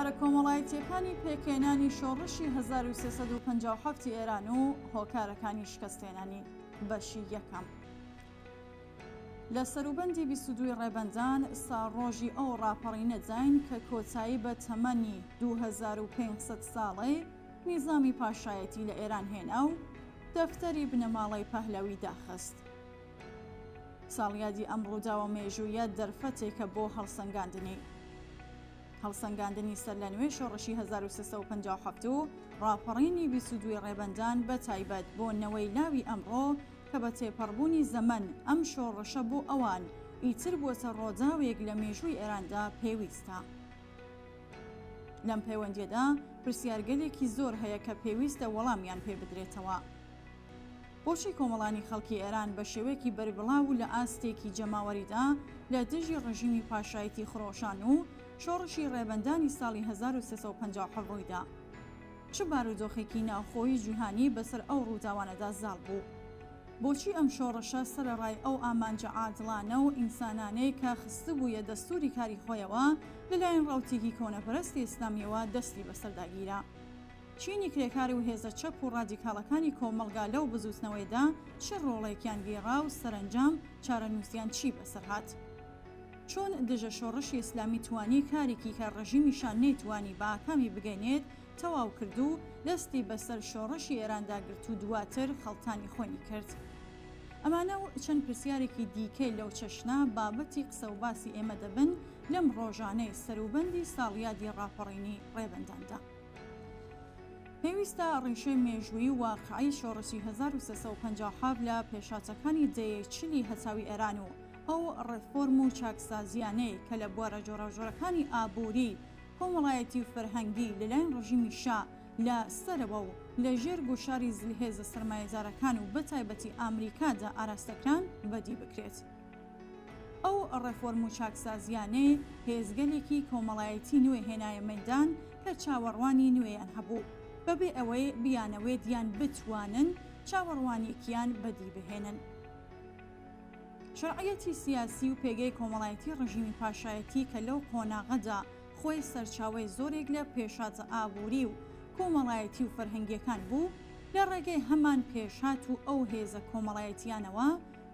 سەر کۆمەڵایەتیەکانی پێکهێنانی شۆڕشی 1357 ئێران و هۆکارەکانی شکستهێنانی بەشی یەکەم. لە سەروبەندی 22 ڕێبەندان ساڕۆژی ئەو ڕاپەڕینە جاین کە کۆچایی بە تەمەنی 2500 ساڵەی نیزامی پاشایەتی لە ئێران هێنا و دەفتەری بنەماڵەی پەهلەوی داخست. ساڵیادی ئەم ڕووداوە مێژوویە دەرفەتێکە بۆ هەڵسەنگاندنی سەر لە نوێ شۆڕشی 1357 و ڕاپەڕینی 22 ڕێبەندان بە تایبەت بۆ نەوەی لاوی ئەمڕۆ کە بە تێپەڕبوونی زەمن ئەم شۆڕشە بۆ ئەوان ئیتر بووەتە ڕۆداوێک لە مێژووی ئێراندا پێویستە. لەم پەیوەندیەدا پرسیارگەلێکی زۆر هەیە کە پێویستە وەڵامیان پێ بدرێتەوە. بۆچی کۆمەڵانی خەڵکی ئێران بە شێوەیەکی بەربڵاو لە ئاستێکی جەماوەریدا لە دژی ڕژیمی پاشایەتی خڕۆشان و شۆڕشی ڕێبەندانی ساڵی 1357 ڕوویدا؟ چ بارودۆخێکی ناوخۆیی جیهانی بەسەر ئەو ڕووداوانەدا زاڵ بوو؟ بۆچی ئەم شۆڕشە سەرەڕای ئەو ئامانجە عادڵانە و ئینسانانەی کە خستبوویە دەستوری کاری خۆیەوە لەلایەن ڕاوتێکی کۆنەپەرستی ئیسلامیەوە دەستی بەسەرداگیرە؟ چینی کرێکاری و هێزە چەپ و ڕادیکاڵەکانی کۆمەڵگا لەو بزوتنەوەیدا چه ڕۆڵێکیان گێڕا و سەرنجام چارەنووسیان چی بەسەرهات؟ چۆن دژە شۆڕشی ئیسلامی توانی کارێکی کە ڕژیمیشان نەیتوانی بە ئاکامی بگەینێت تەواو کرد و دەستی بەسەر شۆڕشی ئێراندا گرت و دواتر خەڵتانی خۆنی کرد؟ ئەمانە و چەند پرسیارێکی دیکەی لەو چەشنا بابەتی قسە و باسی ئێمە دەبن لەم ڕۆژانەی سەروبەندی ساڵیادی ڕاپەڕینی ڕێبەنداندا. پێویستە ڕیشەی مێژووی و واقعی شۆڕشی 1357 لە پێشاتەکانی دەیەچلی هەساوی ئێران و ئەو ڕێفۆرم و چاکسازیانەی کە لە بوارە جۆراوجۆرەکانی ئابووری، کۆمەڵایەتی و فەرهەنگی لەلایەن ڕژیمی شا لە سەرەوە و لە ژێر گۆشاری زلهێزە سەرمایەدارەکان و بەتایبەتی ئامریکادا ئاراستەکران بەدی بکرێت. ئەو ڕێفۆرم و چاکسازیانەی هێزگەلێکی کۆمەڵایەتی نوێ هێنایە مەیدان کە چاوەڕوانی نوێیان هەبوو بەبێ ئەوەی بیانەوێت یان بتوانن چاوەڕوانێکیان بەدی بهێنن. شەرعیەتی سیاسی و پێگەی کۆمەڵایەتی ڕژیمی پاشایەتی کە لەو قۆناغەدا خۆی سەرچاوەی زۆرێک لە پێشاتە ئابووری و کۆمەڵایەتی و فەرهەنگیەکان بوو، لە ڕێگەی هەمان پێشات و ئەو هێزە کۆمەڵایەتیانەوە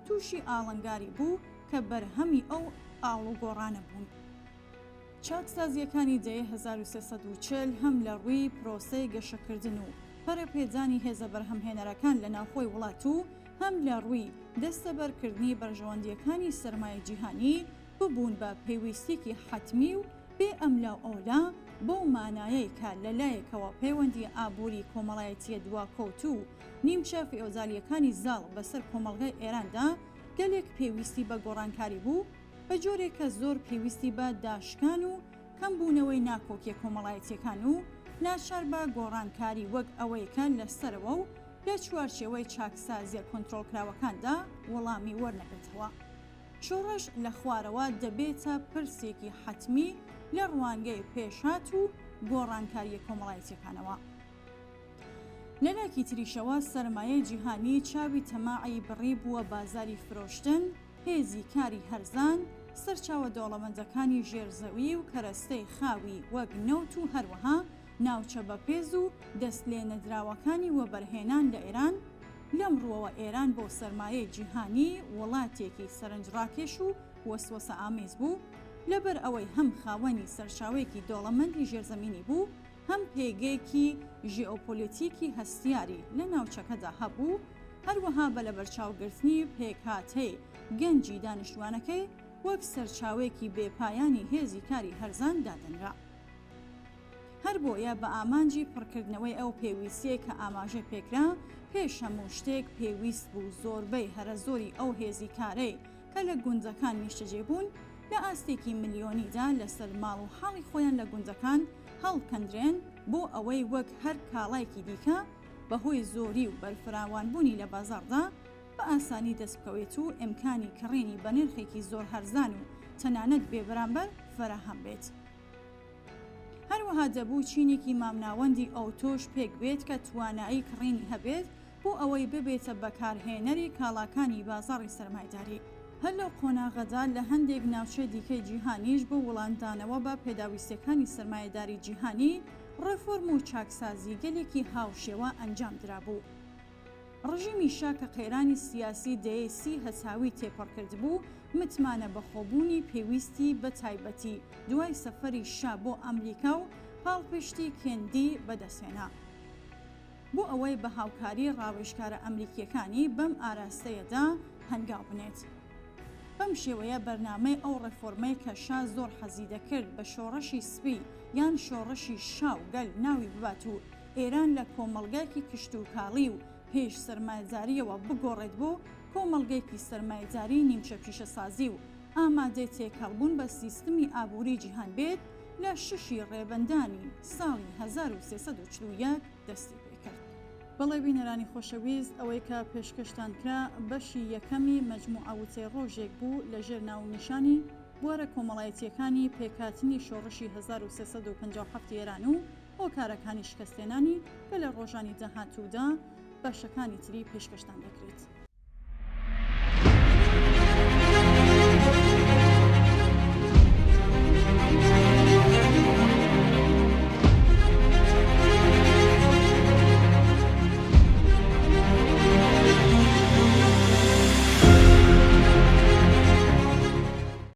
تووشی ئاڵنگاری بوو کە بەرهەمی ئەو ئاڵوگۆڕانە بوون. چاکسازیەکانی دەیە 1340 هەم لە ڕووی پرۆسەی گەشەکردن و پەرەپێدانی هێزە بەرهەمهێنەرەکان لە ناوخۆی وڵات و هەم لە ڕووی دەستەبەرکردنی بەرژەوەندیەکانی سەرمایە جیهانی ببوون بە پێویستێکی حەتمی و بێ ئەملاو ئەولا بۆ مانایەی کە لەلایەکەوە پەیوەندی ئابووری کۆمەڵایەتیە دواکەوت و نیمچە فیۆزالیەکانی زاڵ بەسەر کۆمەڵگەی ئێراندا گەلێک پێویستی بە گۆڕانکاری بوو، بە جۆرێکە زۆر پێویستی بە داشکان و کەمبوونەوەی ناکۆکیە کۆمەڵایەتیەکان و ناچار بە گۆڕانکاری وەک ئەوەیەکە لەسەرەوە و لە چوارچێوەی چاکسازیە کۆنتڕۆڵکراوەکاندا وەڵامی وەرنەگرێتەوە. شۆڕش لە خوارەوە دەبێتە پرسێکی حەتمی لە ڕوانگەی پێشات و گۆڕانکاریە کۆمەڵایەتیەکانەوە. لە لایەکی تریشەوە سەرمایەی جیهانی چاوی تەماعی بڕی بووە بازاری فرۆشتن، هێزی کاری هەرزان، سەرچاوە دەوڵەمەندەکانی ژێرزەوی و کەرەستەی خاوی وەک نەوت و هەروەها ناوچە بەپێز و دەست لێ نەدراوەکانی وەبەرهێنان لە ئێران. لەم ڕووەوە ئێران بۆ سەرمایەی جیهانی وڵاتێکی سەرنجڕاکێش و وەسوەسە ئامیز بوو، لەبەر ئەوەی هەم خاوەنی سەرچاوێکی دەوڵەمەندی ژێرزەمینی بوو، هەم پێگەیەکی ژیئۆپۆلیتیکی هەستیاری لە ناوچەکەدا هەبوو، هەروەها بە لەبەرچاوگرتنی پێکهاتەی گەنجی دانیشتوانەکەی وەک سەرچاوێکی بێپایانی هێزی کاری هەرزان دادەنرا. هەر بۆیە بە ئامانجی پڕکردنەوەی ئەو پێویستیە کە ئاماژە پێکرا، پێش هەموو شتێک پێویست بوو زۆربەی هەرە زۆری ئەو هێزی کارەی کە لە گوندەکان نیشتەجێبوون لە ئاستێکی ملیۆنیدا لەسەر ماڵ و حاڵی خۆیان لە گوندەکان هەڵکەندرێن بۆ ئەوەی وەک هەر کاڵایکی دیکە بەهۆی زۆری و بەرفراوانبوونی لە بازاڕدا بە ئاسانی دەست بکەوێت و ئیمکانی کڕینی بە نرخێکی زۆر هەرزان و تەنانەت بێبەرامبەر فەرەهەم بێت. هەروەها دەبوو چینێکی مامناوەندی ئەو تۆش پێک بێت کە توانایی کڕینی هەبێت بۆ ئەوەی ببێتە بەکارهێنەری کاڵاکانی بازاڕی سەرمایداری. هەر لەو قۆناغەدا لە هەندێک ناوچەی دیکەی جیهانیش بۆ وەڵامدانەوە بە پێداویستەکانی سەرمایەداری جیهانی ڕێفۆرم و چاکسازی گەلێکی هاوشێوە ئەنجام درابوو. ڕژیمی شا کە قەیرانی سیاسی دەیەسی هەساوی تێپەڕکرد بوو، متمانە بەخۆبوونی پێویستی بە تایبەتی دوای سەفەری شا بۆ ئەمریکا و پاڵپشتی کێندی بەدەستهێنا بۆ ئەوەی بە هاوکاری ڕاوێژکارە ئەمریکیەکانی بەم ئاراستەیەدا هەنگاو بنێت. بەم شێوەیە بەرنامەی ئەو ڕێفۆرمەی کە شا زۆر حەزی دەکرد بە شۆڕەشی سپی یان شۆڕەشی شا و گەل ناوی ببات و ئێران لە کۆمەڵگایەکی کشت و کاڵی و پێش سەرمایەجاریەوە بگۆڕێت بۆ کۆمەڵگەیەکی سەرمایەجاری نیمچە پیشەسازی و ئامادەی تێکەڵبوون بە سیستمی ئابووری جیهان بێت لە 6 ڕێبەندانی ساڵی 1341 دەستی پێکرد. بەڵێ بینەرانی خۆشەویست، ئەوەی کە پێشکەشتان کرا بەشی یەکەمی مەجموعە وتەی ڕۆژێک بوو لە ژێر ناونیشانی بوارە کۆمەڵایەتیەکانی پێکهاتنی شۆڕشی 1357 ئێران و هۆکارەکانی شکستێنانی کە لە ڕۆژانی داهاتوودا بەشەکانی تری پێشکەشتان دەکرێت.